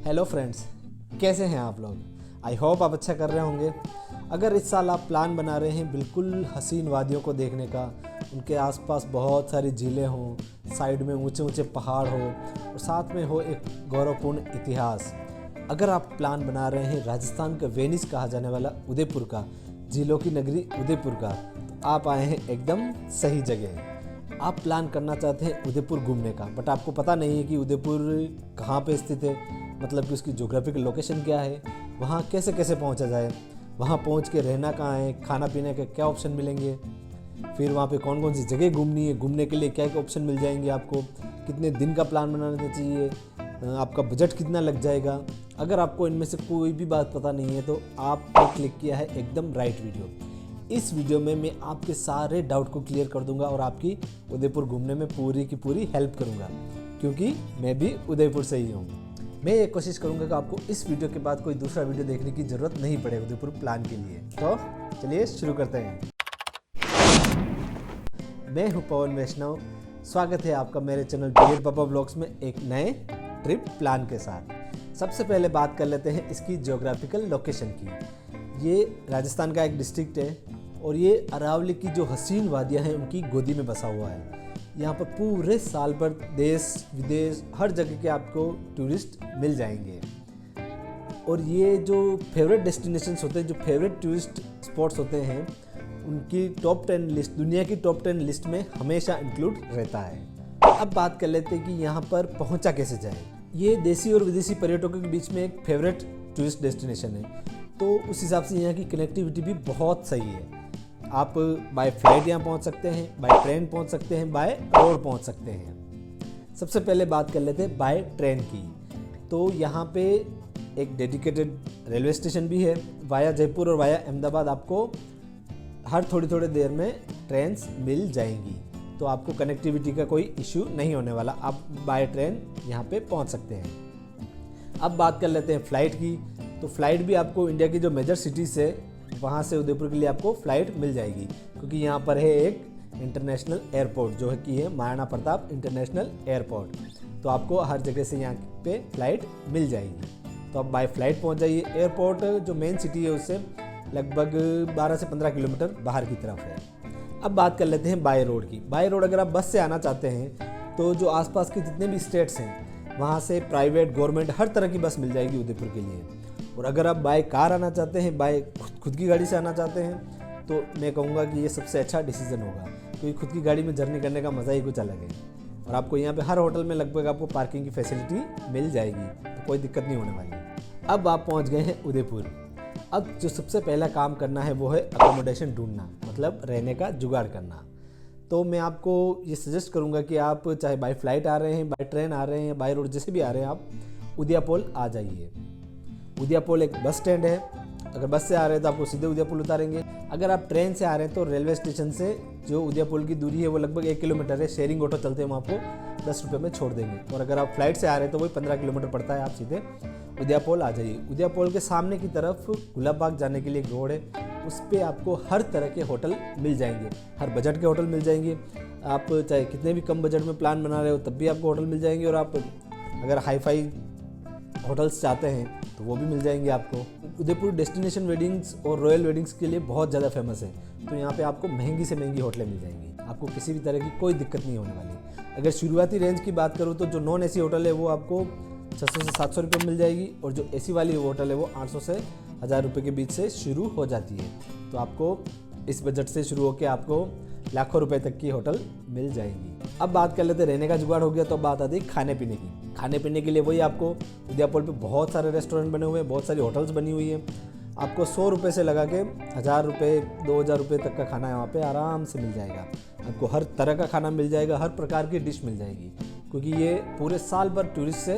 Hello friends, कैसे हैं आप लोग। आई होप आप अच्छा कर रहे होंगे। अगर इस साल आप प्लान बना रहे हैं बिल्कुल हसीन वादियों को देखने का, उनके आसपास बहुत सारी झीलें हों, साइड में ऊंचे ऊंचे पहाड़ हो और साथ में हो एक गौरवपूर्ण इतिहास। अगर आप प्लान बना रहे हैं राजस्थान का वेनिस कहा जाने वाला उदयपुर का, झीलों की नगरी उदयपुर का, तो आप आए हैं एकदम सही जगह। आप प्लान करना चाहते हैं उदयपुर घूमने का, बट आपको पता नहीं है कि उदयपुर कहाँ पे स्थित है, मतलब कि उसकी ज्योग्राफिकल लोकेशन क्या है, वहाँ कैसे कैसे पहुँचा जाए, वहाँ पहुँच के रहना कहाँ है, खाना पीने के क्या ऑप्शन मिलेंगे, फिर वहाँ पे कौन कौन सी जगह घूमनी है, घूमने के लिए क्या क्या ऑप्शन मिल जाएंगे आपको, कितने दिन का प्लान बनाना चाहिए, आपका बजट कितना लग जाएगा। अगर आपको इनमें से कोई भी बात पता नहीं है तो आपने क्लिक किया है एकदम राइट वीडियो। इस वीडियो में मैं आपके सारे डाउट को क्लियर कर दूंगा और आपकी उदयपुर घूमने में पूरी की पूरी हेल्प करूंगा, क्योंकि मैं भी उदयपुर से ही हूँ। मैं ये कोशिश करूंगा कि आपको इस वीडियो के बाद कोई दूसरा वीडियो देखने की ज़रूरत नहीं पड़े उदयपुर प्लान के लिए। तो चलिए शुरू करते हैं। मैं हूँ पवन वैष्णव, स्वागत है आपका मेरे चैनल बियर्ड पापा व्लॉग्स में एक नए ट्रिप प्लान के साथ। सबसे पहले बात कर लेते हैं इसकी ज्योग्राफिकल लोकेशन की। ये राजस्थान का एक डिस्ट्रिक्ट है और ये अरावली की जो हसीन वादियाँ हैं उनकी गोदी में बसा हुआ है। यहाँ पर पूरे साल भर देश विदेश हर जगह के आपको टूरिस्ट मिल जाएंगे। और ये जो फेवरेट डेस्टिनेशंस होते हैं, जो फेवरेट टूरिस्ट स्पॉट्स होते हैं, उनकी टॉप 10 लिस्ट, दुनिया की टॉप 10 लिस्ट में हमेशा इंक्लूड रहता है। अब बात कर लेते हैं कि यहाँ पर पहुँचा कैसे जाए। ये देसी और विदेशी पर्यटकों के बीच में एक फेवरेट टूरिस्ट डेस्टिनेशन है, तो उस हिसाब से यहाँ की कनेक्टिविटी भी बहुत सही है। आप बाय फ्लाइट यहाँ पहुँच सकते हैं, बाय ट्रेन पहुँच सकते हैं, बाय रोड पहुँच सकते हैं। सबसे पहले बात कर लेते हैं बाय ट्रेन की। तो यहाँ पे एक डेडिकेटेड रेलवे स्टेशन भी है। वाया जयपुर और वाया अहमदाबाद आपको हर थोड़ी देर में ट्रेन्स मिल जाएंगी, तो आपको कनेक्टिविटी का कोई इशू नहीं होने वाला। आप बाय ट्रेन यहाँ पे पहुँच सकते हैं। अब बात कर लेते हैं फ़्लाइट की। तो फ़्लाइट भी आपको इंडिया की जो मेजर सिटीज़ है वहाँ से उदयपुर के लिए आपको फ़्लाइट मिल जाएगी, क्योंकि यहाँ पर है एक इंटरनेशनल एयरपोर्ट जो है कि है महाराणा प्रताप इंटरनेशनल एयरपोर्ट। तो आपको हर जगह से यहाँ पे फ़्लाइट मिल जाएगी। तो आप बाय फ्लाइट पहुँच जाइए। एयरपोर्ट जो मेन सिटी है उससे लगभग 12 से 15 किलोमीटर बाहर की तरफ है। अब बात कर लेते हैं बाय रोड की। बाय रोड अगर आप बस से आना चाहते हैं तो जो आसपास के जितने भी स्टेट्स हैं वहाँ से प्राइवेट गवर्नमेंट हर तरह की बस मिल जाएगी उदयपुर के लिए। और अगर आप बाय कार आना चाहते हैं, बाय खुद की गाड़ी से आना चाहते हैं, तो मैं कहूँगा कि ये सबसे अच्छा डिसीजन होगा, क्योंकि खुद की गाड़ी में जर्नी करने का मज़ा ही कुछ अलग है। और आपको यहाँ पे हर होटल में लगभग आपको पार्किंग की फैसिलिटी मिल जाएगी, तो कोई दिक्कत नहीं होने वाली। अब आप पहुँच गए हैं उदयपुर। अब जो सबसे पहला काम करना है वो है अकोमोडेशन ढूंढना, मतलब रहने का जुगाड़ करना। तो मैं आपको ये सजेस्ट करूँगा कि आप चाहे बाय फ्लाइट आ रहे हैं, बाय ट्रेन आ रहे हैं, बाय रोड जैसे भी आ रहे हैं, आप उदयपुर आ जाइए। उदयपुर एक बस स्टैंड है। अगर बस से आ रहे हैं तो आपको सीधे उदयपुर उतारेंगे। अगर आप ट्रेन से आ रहे हैं तो रेलवे स्टेशन से जो उदयपुर की दूरी है वो लगभग 1 किलोमीटर है। शेयरिंग ऑटो चलते हैं, हम आपको 10 रुपये में छोड़ देंगे। और अगर आप फ्लाइट से आ रहे हैं तो वही 15 किलोमीटर पड़ता है। आप सीधे उदयपुर आ जाइए। उदयपुर के सामने की तरफ गुलाब बाग जाने के लिए एक रोड है, उस पर आपको हर तरह के होटल मिल जाएंगे, हर बजट के होटल मिल जाएंगे। आप चाहे कितने भी कम बजट में प्लान बना रहे हो तब भी आपको होटल मिल जाएंगे। और आप अगर हाई फाई होटल्स चाहते हैं तो वो भी मिल जाएंगे आपको। उदयपुर डेस्टिनेशन वेडिंग्स और रॉयल वेडिंग्स के लिए बहुत ज़्यादा फेमस है, तो यहाँ पे आपको महंगी से महंगी होटलें मिल जाएंगी। आपको किसी भी तरह की कोई दिक्कत नहीं होने वाली। अगर शुरुआती रेंज की बात करूँ तो जो नॉन एसी होटल है वो आपको 600 से 700 रुपये में मिल जाएगी, और जो एसी वाली होटल है वो 800 से 1000 रुपये के बीच से शुरू हो जाती है। तो आपको इस बजट से शुरू होकर आपको लाखों रुपए तक की होटल मिल जाएंगी। अब बात कर लेते हैं रहने का जुगाड़ हो गया, तो बात आती है खाने पीने की। खाने पीने के लिए वही आपको उदयपुर पे बहुत सारे रेस्टोरेंट बने हुए हैं, बहुत सारी होटल्स बनी हुई है। आपको 100 रुपये से लगा के 1000 रुपये 2000 रुपये तक का खाना यहाँ पे आराम से मिल जाएगा। आपको हर तरह का खाना मिल जाएगा, हर प्रकार की डिश मिल जाएगी, क्योंकि ये पूरे साल भर टूरिस्ट से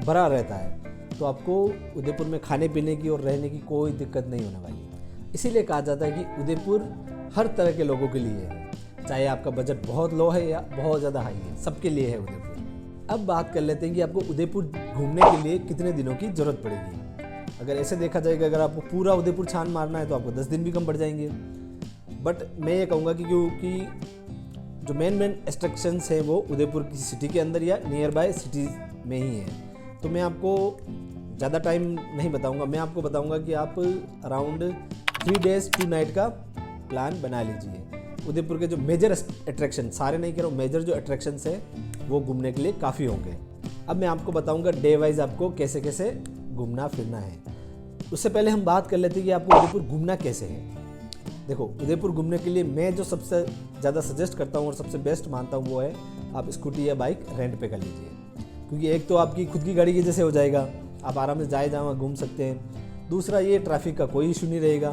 भरा रहता है। तो आपको उदयपुर में खाने पीने की और रहने की कोई दिक्कत नहीं होने वाली। इसीलिए कहा जाता है कि उदयपुर हर तरह के लोगों के लिए है, चाहे आपका बजट बहुत लो है या बहुत ज़्यादा हाई है, सबके लिए है उदयपुर। अब बात कर लेते हैं कि आपको उदयपुर घूमने के लिए कितने दिनों की ज़रूरत पड़ेगी। अगर ऐसे देखा जाएगा, अगर आपको पूरा उदयपुर छान मारना है तो आपको 10 दिन भी कम पड़ जाएंगे। बट मैं ये कहूँगा कि क्योंकि जो मेन अट्रैक्शंस हैं वो उदयपुर की सिटी के अंदर या नियर बाय सिटीज़ में ही है, तो मैं आपको ज़्यादा टाइम नहीं बताऊंगा, मैं आपको बताऊंगा कि आप अराउंड 3 days 2 night का प्लान बना लीजिए। उदयपुर के जो मेजर अट्रैक्शन, सारे नहीं कह रहा हूँ, मेजर जो अट्रैक्शंस है वो घूमने के लिए काफ़ी होंगे। अब मैं आपको बताऊंगा डे वाइज आपको कैसे कैसे घूमना फिरना है। उससे पहले हम बात कर लेते हैं कि आपको उदयपुर घूमना कैसे है। देखो, उदयपुर घूमने के लिए मैं जो सबसे ज़्यादा सजेस्ट करता हूँ और सबसे बेस्ट मानता हूँ वो है आप स्कूटी या बाइक रेंट पे कर लीजिए, क्योंकि एक तो आपकी खुद की गाड़ी की जैसे हो जाएगा, आप आराम से जाए जहाँ घूम सकते हैं। दूसरा, ये ट्रैफिक का कोई इशू नहीं रहेगा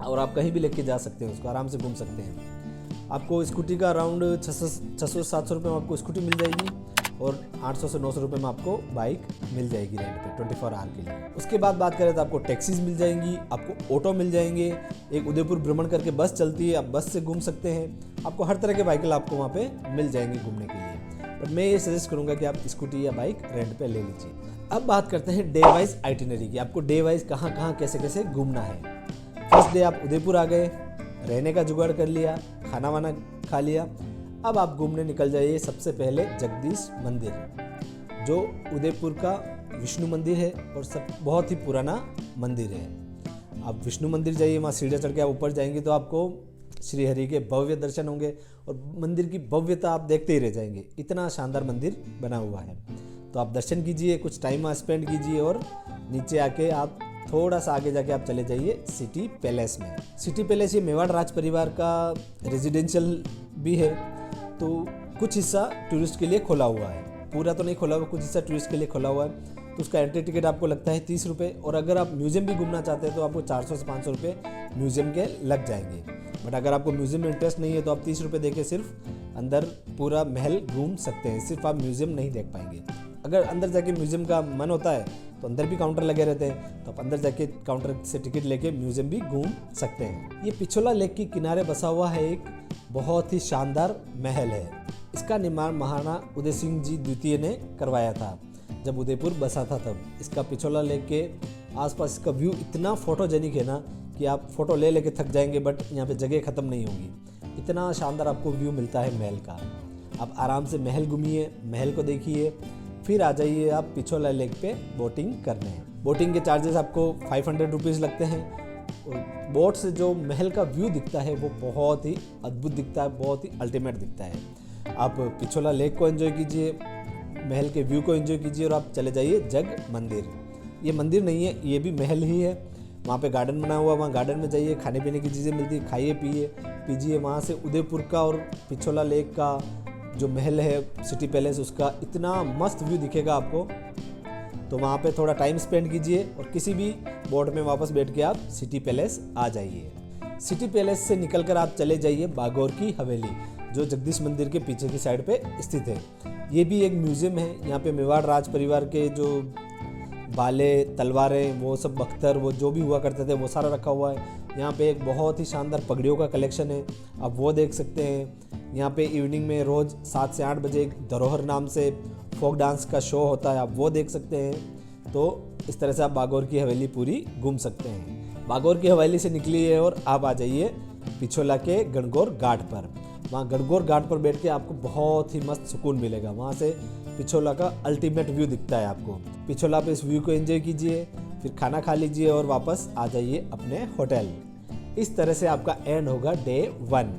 और आप कहीं भी लेके जा सकते हैं, उसको आराम से घूम सकते हैं। आपको स्कूटी का अराउंड 600-700 रुपये में आपको स्कूटी मिल जाएगी और 800 से 900 रुपये में आपको बाइक मिल जाएगी रेंट पे 24 आवर के लिए। उसके बाद बात करें तो आपको टैक्सीज मिल जाएंगी, आपको ऑटो मिल जाएंगे, एक उदयपुर भ्रमण करके बस चलती है, आप बस से घूम सकते हैं। आपको हर तरह के व्हीकल आपको वहाँ पे मिल जाएंगे घूमने के लिए, पर मैं ये सजेस्ट करूँगा कि आप स्कूटी या बाइक रेंट पे ले लीजिए। अब बात करते हैं डे वाइज आइटिनरी की, आपको डे वाइज कहाँ कहाँ कैसे कैसे घूमना है। फर्स्ट डे आप उदयपुर आ गए, रहने का जुगाड़ कर लिया, खाना वाना खा लिया। अब आप घूमने निकल जाइए सबसे पहले जगदीश मंदिर, जो उदयपुर का विष्णु मंदिर है और सब बहुत ही पुराना मंदिर है। आप विष्णु मंदिर जाइए, वहाँ सीढ़ियाँ चढ़ के आप ऊपर जाएंगे तो आपको श्री हरि के भव्य दर्शन होंगे और मंदिर की भव्यता आप देखते ही रह जाएंगे, इतना शानदार मंदिर बना हुआ है। तो आप दर्शन कीजिए, कुछ टाइम स्पेंड कीजिए और नीचे आके आप थोड़ा सा आगे जाके आप चले जाइए सिटी पैलेस में। सिटी पैलेस ये मेवाड़ राज परिवार का रेजिडेंशियल भी है, तो कुछ हिस्सा टूरिस्ट के लिए खोला हुआ है, पूरा तो नहीं खोला हुआ, कुछ हिस्सा टूरिस्ट के लिए खोला हुआ है। तो उसका एंट्री टिकट आपको लगता है 30 रुपये, और अगर आप म्यूजियम भी घूमना चाहते हैं तो आपको 400 से 500 रुपये म्यूजियम के लग जाएंगे। बट अगर आपको म्यूजियम में इंटरेस्ट नहीं है तो आप 30 रुपये देके सिर्फ अंदर पूरा महल घूम सकते हैं, सिर्फ आप म्यूजियम नहीं देख पाएंगे। अगर अंदर जाके म्यूजियम का मन होता है तो अंदर भी काउंटर लगे रहते हैं, तो आप अंदर जाके काउंटर से टिकट लेके म्यूजियम भी घूम सकते हैं। ये पिछोला लेक के किनारे बसा हुआ है एक बहुत ही शानदार महल है। इसका निर्माण महाराणा उदय सिंह जी द्वितीय ने करवाया था जब उदयपुर बसा था तब। इसका पिछोला लेक के आसपास इसका व्यू इतना फोटोजेनिक है ना कि आप फोटो ले लेके थक जाएंगे, बट यहाँ पे जगह ख़त्म नहीं होगी, इतना शानदार आपको व्यू मिलता है महल का। आप आराम से महल घूमिए, महल को देखिए, फिर आ जाइए आप पिछोला लेक पे बोटिंग करने। बोटिंग के चार्जेस आपको 500 रुपीज़ लगते हैं। और बोट से जो महल का व्यू दिखता है वो बहुत ही अद्भुत दिखता है, बहुत ही अल्टीमेट दिखता है। आप पिछोला लेक को एंजॉय कीजिए, महल के व्यू को एंजॉय कीजिए और आप चले जाइए जग मंदिर। ये मंदिर नहीं है, ये भी महल ही है। वहाँ पे गार्डन बना हुआ, वहाँ गार्डन में जाइए, खाने पीने की चीज़ें मिलती है, खाइए पीजिए। वहाँ से उदयपुर का और पिछोला लेक का जो महल है सिटी पैलेस, उसका इतना मस्त व्यू दिखेगा आपको। तो वहाँ पे थोड़ा टाइम स्पेंड कीजिए और किसी भी बोट में वापस बैठ के आप सिटी पैलेस आ जाइए। सिटी पैलेस से निकलकर आप चले जाइए बागौर की हवेली, जो जगदीश मंदिर के पीछे की साइड पे स्थित है। ये भी एक म्यूज़ियम है। यहाँ पे मेवाड़ राज परिवार के जो बाले, तलवारें, वो सब बख्तर, वो जो भी हुआ करते थे वो सारा रखा हुआ है। यहाँ पे एक बहुत ही शानदार पगड़ियों का कलेक्शन है, आप वो देख सकते हैं। यहाँ पे इवनिंग में रोज़ 7 से 8 बजे एक धरोहर नाम से फोक डांस का शो होता है, आप वो देख सकते हैं। तो इस तरह से आप बागौर की हवेली पूरी घूम सकते हैं। बागौर की हवेली से निकलिए और आप आ जाइए पिछोला के गणगौर घाट पर। वहाँ गणगौर घाट पर बैठ के आपको बहुत ही मस्त सुकून मिलेगा। वहाँ से पिछोला का अल्टीमेट व्यू दिखता है आपको। पिछोला पे इस व्यू को एंजॉय कीजिए, फिर खाना खा लीजिए और वापस आ जाइए अपने होटल। इस तरह से आपका एंड होगा डे 1।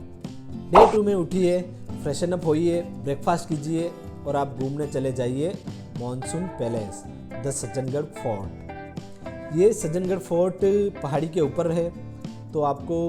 डे 2 में उठिए, फ्रेशन अप होइए, ब्रेकफास्ट कीजिए और आप घूमने चले जाइए monsoon palace, the Sajjangarh fort. ये सज्जनगढ़ फोर्ट पहाड़ी के ऊपर है, तो आपको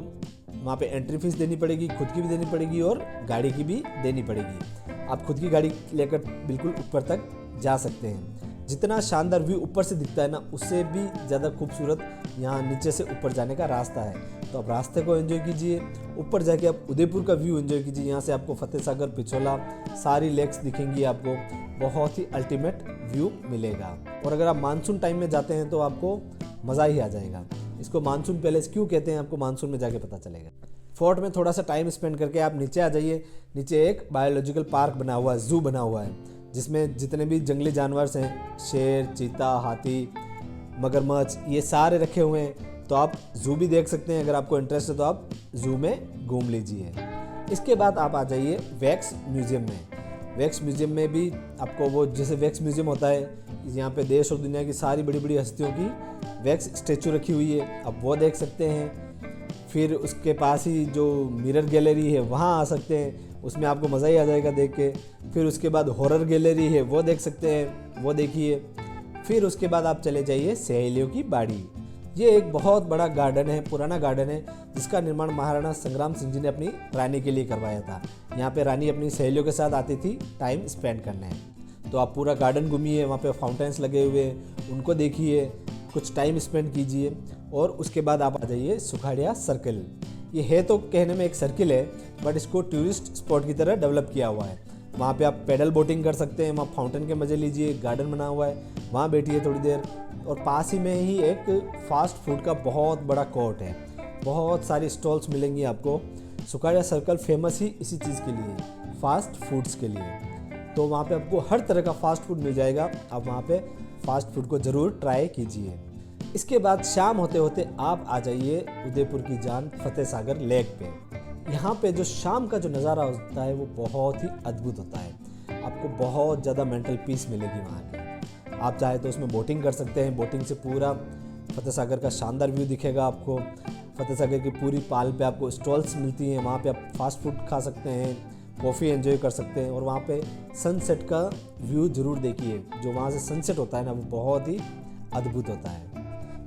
वहाँ पे एंट्री फीस देनी पड़ेगी, खुद की भी देनी पड़ेगी और गाड़ी की भी देनी पड़ेगी। आप खुद की गाड़ी लेकर बिल्कुल ऊपर तक जा सकते हैं। जितना शानदार व्यू ऊपर से दिखता है ना, उससे भी ज़्यादा खूबसूरत यहाँ नीचे से ऊपर जाने का रास्ता है। तो आप रास्ते को एंजॉय कीजिए, ऊपर जाके आप उदयपुर का व्यू एंजॉय कीजिए। यहाँ से आपको फतेह सागर, पिछोला, सारी लेक्स दिखेंगी आपको, बहुत ही अल्टीमेट व्यू मिलेगा। और अगर आप मानसून टाइम में जाते हैं तो आपको मज़ा ही आ जाएगा। इसको मानसून पैलेस क्यों कहते हैं आपको मानसून में जाके पता चलेगा। फोर्ट में थोड़ा सा टाइम स्पेंड करके आप नीचे आ जाइए। नीचे एक बायोलॉजिकल पार्क बना हुआ है, जू बना हुआ है, जिसमें जितने भी जंगली जानवर हैं, शेर, चीता, हाथी, मगरमच्छ, ये सारे रखे हुए हैं। तो आप जू भी देख सकते हैं। अगर आपको इंटरेस्ट है तो आप जू में घूम लीजिए। इसके बाद आप आ जाइए वैक्स म्यूज़ियम में। वैक्स म्यूज़ियम में भी आपको वो जैसे वैक्स म्यूज़ियम होता है, यहाँ पे देश और दुनिया की सारी बड़ी बड़ी हस्तियों की वैक्स स्टैचू रखी हुई है, आप वो देख सकते हैं। फिर उसके पास ही जो मिरर गैलरी है वहाँ आ सकते हैं, उसमें आपको मज़ा ही आ जाएगा देख के। फिर उसके बाद हॉरर गैलरी है, वो देख सकते हैं, वो देखिए। फिर उसके बाद आप चले जाइए सहेलियों की बाड़ी। ये एक बहुत बड़ा गार्डन है, पुराना गार्डन है, जिसका निर्माण महाराणा संग्राम सिंह जी ने अपनी रानी के लिए करवाया था। यहाँ पे रानी अपनी सहेलियों के साथ आती थी टाइम स्पेंड करने। तो आप पूरा गार्डन घूमिए, वहाँ पे फाउंटेन्स लगे हुए हैं, उनको देखिए, कुछ टाइम स्पेंड कीजिए। और उसके बाद आप आ जाइए सुखाड़िया सर्कल। ये है तो कहने में एक सर्किल है, बट इसको टूरिस्ट स्पॉट की तरह डेवलप किया हुआ है। वहाँ पे आप पैडल बोटिंग कर सकते हैं, वहाँ फाउंटेन के मज़े लीजिए, गार्डन बना हुआ है, वहाँ बैठिए थोड़ी देर। और पास ही में ही एक फास्ट फूड का बहुत बड़ा कोर्ट है, बहुत सारी स्टॉल्स मिलेंगी आपको। सुखाड़िया सर्कल फेमस ही इसी चीज़ के लिए, फास्ट फूड्स के लिए। तो वहाँ पे आपको हर तरह का फास्ट फूड मिल जाएगा, आप वहाँ पे फास्ट फूड को ज़रूर ट्राई कीजिए। इसके बाद शाम होते होते आप आ जाइए उदयपुर की जान फतेह सागर लेक पे। यहाँ पे जो शाम का जो नज़ारा होता है वो बहुत ही अद्भुत होता है, आपको बहुत ज़्यादा मेंटल पीस मिलेगी वहाँ के। आप चाहे तो उसमें बोटिंग कर सकते हैं, बोटिंग से पूरा फतेह सागर का शानदार व्यू दिखेगा आपको। फतेह सागर की पूरी पाल पे आपको स्टॉल्स मिलती हैं, वहाँ पे आप फास्ट फूड खा सकते हैं, कॉफ़ी एंजॉय कर सकते हैं। और वहाँ पे सनसेट का व्यू ज़रूर देखिए, जो वहाँ से सनसेट होता है ना, वो बहुत ही अद्भुत होता है।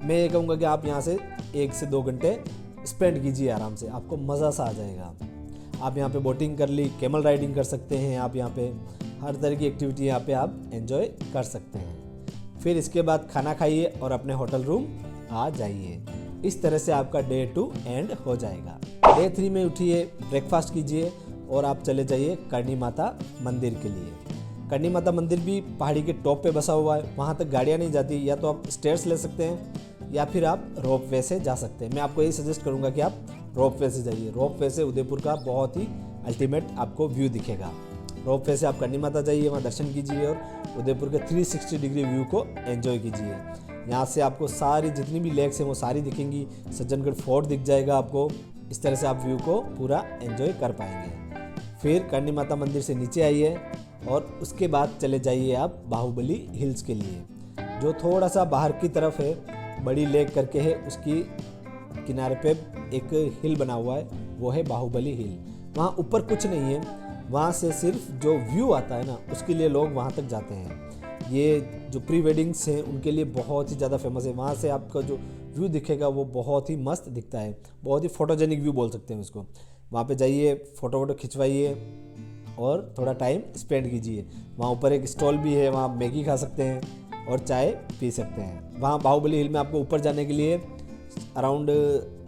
मैं ये कहूँगा कि आप यहाँ से 1 से 2 घंटे स्पेंड कीजिए आराम से, आपको मज़ा सा आ जाएगा। आप यहाँ पे बोटिंग कर ली, कैमल राइडिंग कर सकते हैं, आप यहाँ पे हर तरह की एक्टिविटी यहाँ पे आप एंजॉय कर सकते हैं। फिर इसके बाद खाना खाइए और अपने होटल रूम आ जाइए। इस तरह से आपका डे 2 एंड हो जाएगा। डे 3 में उठिए, ब्रेकफास्ट कीजिए और आप चले जाइए करणी माता मंदिर के लिए। करणी माता मंदिर भी पहाड़ी के टॉप पे बसा हुआ है, वहाँ तक गाड़ियाँ नहीं जाती, या तो आप स्टेयर्स ले सकते हैं या फिर आप रोप वे से जा सकते हैं। मैं आपको यही सजेस्ट करूँगा कि आप रोप वे से जाइए। रोप वे से उदयपुर का बहुत ही अल्टीमेट आपको व्यू दिखेगा। रोप वे से आप करणी माता जाइए, वहाँ दर्शन कीजिए और उदयपुर के 360 डिग्री व्यू को एंजॉय कीजिए। यहाँ से आपको सारी जितनी भी लेक्स हैं वो सारी दिखेंगी, सज्जनगढ़ फोर्ट दिख जाएगा आपको। इस तरह से आप व्यू को पूरा एंजॉय कर पाएंगे। फिर करणी माता मंदिर से नीचे आइए और उसके बाद चले जाइए आप बाहुबली हिल्स के लिए, जो थोड़ा सा बाहर की तरफ है, बड़ी लेक करके है, उसकी किनारे पे एक हिल बना हुआ है, वो है बाहुबली हिल। वहाँ ऊपर कुछ नहीं है, वहाँ से सिर्फ जो व्यू आता है ना, उसके लिए लोग वहाँ तक जाते हैं। ये जो प्री वेडिंग्स हैं उनके लिए बहुत ही ज़्यादा फेमस है। वहाँ से आपका जो व्यू दिखेगा वो बहुत ही मस्त दिखता है, बहुत ही फोटोजेनिक व्यू बोल सकते हैं उसको। वहाँ पे जाइए, फ़ोटो वोटो खिंचवाइए और थोड़ा टाइम स्पेंड कीजिए। वहाँ ऊपर एक स्टॉल भी है, वहाँ मैगी खा सकते हैं और चाय पी सकते हैं। वहाँ बाहुबली हिल में आपको ऊपर जाने के लिए अराउंड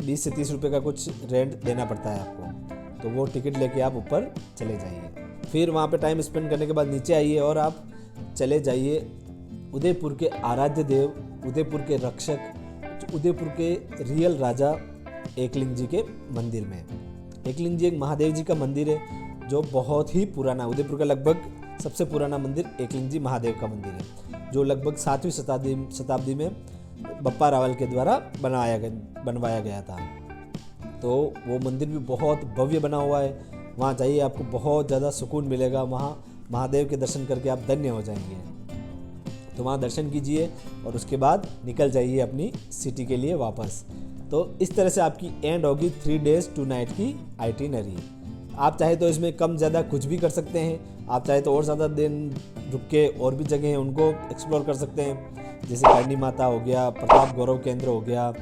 20 से 30 रुपये का कुछ रेंट देना पड़ता है आपको, तो वो टिकट लेके आप ऊपर चले जाइए। फिर वहाँ पे टाइम स्पेंड करने के बाद नीचे आइए और आप चले जाइए उदयपुर के आराध्य देव, उदयपुर के रक्षक, उदयपुर के रियल राजा एकलिंग जी के मंदिर में। एकलिंग जी एक महादेव जी का मंदिर है जो बहुत ही पुराना, उदयपुर का लगभग सबसे पुराना मंदिर एकलिंग जी महादेव का मंदिर है, जो लगभग 7वीं शताब्दी में बप्पा रावल के द्वारा बनवाया गया था। तो वो मंदिर भी बहुत भव्य बना हुआ है। वहाँ जाइए, आपको बहुत ज़्यादा सुकून मिलेगा। वहाँ महादेव के दर्शन करके आप धन्य हो जाएंगे। तो वहाँ दर्शन कीजिए और उसके बाद निकल जाइए अपनी सिटी के लिए वापस। तो इस तरह से आपकी एंड होगी 3 days 2 night की आइटिनरी। आप चाहे तो इसमें कम ज़्यादा कुछ भी कर सकते हैं, आप चाहे तो और ज़्यादा दिन रुक के और भी जगह हैं उनको एक्सप्लोर कर सकते हैं, जैसे करणी माता हो गया, प्रताप गौरव केंद्र हो गया,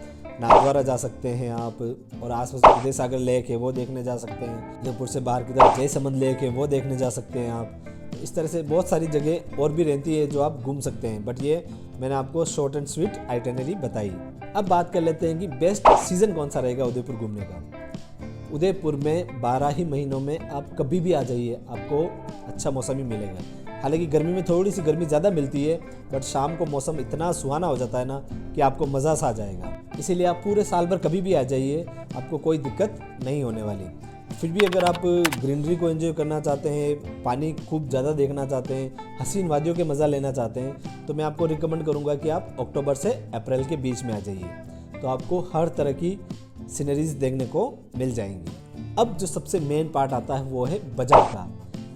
नाथद्वारा जा सकते हैं आप, और आसपास उदय सागर लेक है वो देखने जा सकते हैं। उदयपुर से बाहर की तरफ जयसमंद लेक है वो देखने जा सकते हैं आप। इस तरह से बहुत सारी जगह और भी रहती है जो आप घूम सकते हैं, बट ये मैंने आपको शॉर्ट एंड स्वीट आइटिनरी बताई। अब बात कर लेते हैं कि बेस्ट सीज़न कौन सा रहेगा उदयपुर घूमने का। उदयपुर में 12 ही महीनों में आप कभी भी आ जाइए, आपको अच्छा मौसम ही मिलेगा। हालांकि गर्मी में थोड़ी सी गर्मी ज़्यादा मिलती है, बट शाम को मौसम इतना सुहाना हो जाता है ना कि आपको मज़ा सा आ जाएगा। इसीलिए आप पूरे साल भर कभी भी आ जाइए, आपको कोई दिक्कत नहीं होने वाली। फिर भी अगर आप ग्रीनरी को एंजॉय करना चाहते हैं, पानी खूब ज़्यादा देखना चाहते हैं, हसीन वादियों के मज़ा लेना चाहते हैं, तो मैं आपको रिकमेंड करूँगा कि आप अक्टूबर से अप्रैल के बीच में आ जाइए। तो आपको हर तरह की सीनरीज देखने को मिल जाएंगी। अब जो सबसे मेन पार्ट आता है वो है बजट का,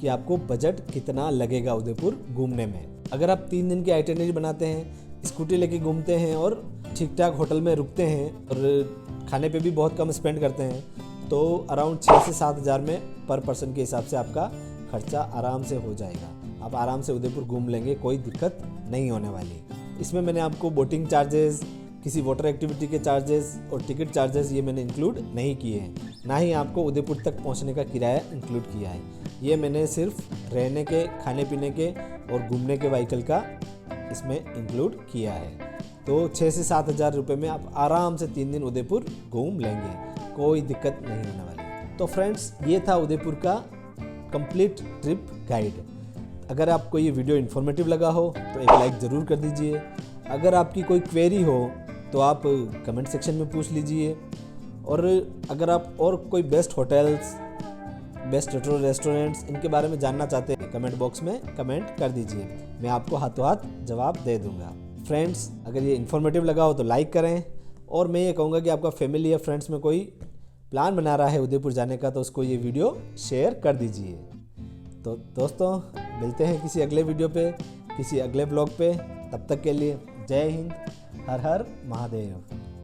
कि आपको बजट कितना लगेगा उदयपुर घूमने में। अगर आप 3 दिन की आइटिनरी बनाते हैं, स्कूटी लेके घूमते हैं और ठीक ठाक होटल में रुकते हैं और खाने पे भी बहुत कम स्पेंड करते हैं, तो अराउंड 6 से 7 हज़ार में पर पर्सन के हिसाब से आपका खर्चा आराम से हो जाएगा। आप आराम से उदयपुर घूम लेंगे, कोई दिक्कत नहीं होने वाली। इसमें मैंने आपको बोटिंग चार्जेस, किसी वाटर एक्टिविटी के चार्जेस और टिकट चार्जेस ये मैंने इंक्लूड नहीं किए हैं, ना ही आपको उदयपुर तक पहुंचने का किराया इंक्लूड किया है। ये मैंने सिर्फ रहने के, खाने पीने के और घूमने के व्हीकल का इसमें इंक्लूड किया है। तो 6 से 7 हज़ार रुपये में आप आराम से 3 दिन उदयपुर घूम लेंगे, कोई दिक्कत नहीं होने वाली। तो फ्रेंड्स, ये था उदयपुर का कंप्लीट ट्रिप गाइड। अगर आपको ये वीडियो इन्फॉर्मेटिव लगा हो तो एक लाइक ज़रूर कर दीजिए। अगर आपकी कोई क्वेरी हो तो आप कमेंट सेक्शन में पूछ लीजिए, और अगर आप और कोई बेस्ट होटल्स, बेस्ट रेस्टोरेंट्स इनके बारे में जानना चाहते हैं, कमेंट बॉक्स में कमेंट कर दीजिए, मैं आपको हाथों हाथ जवाब दे दूंगा। फ्रेंड्स, अगर ये इन्फॉर्मेटिव लगा हो तो लाइक करें, और मैं ये कहूँगा कि आपका फैमिली या फ्रेंड्स में कोई प्लान बना रहा है उदयपुर जाने का तो उसको ये वीडियो शेयर कर दीजिए। तो दोस्तों, मिलते हैं किसी अगले वीडियो पे, किसी अगले ब्लॉग पे। तब तक के लिए जय हिंद, हर हर महादेव।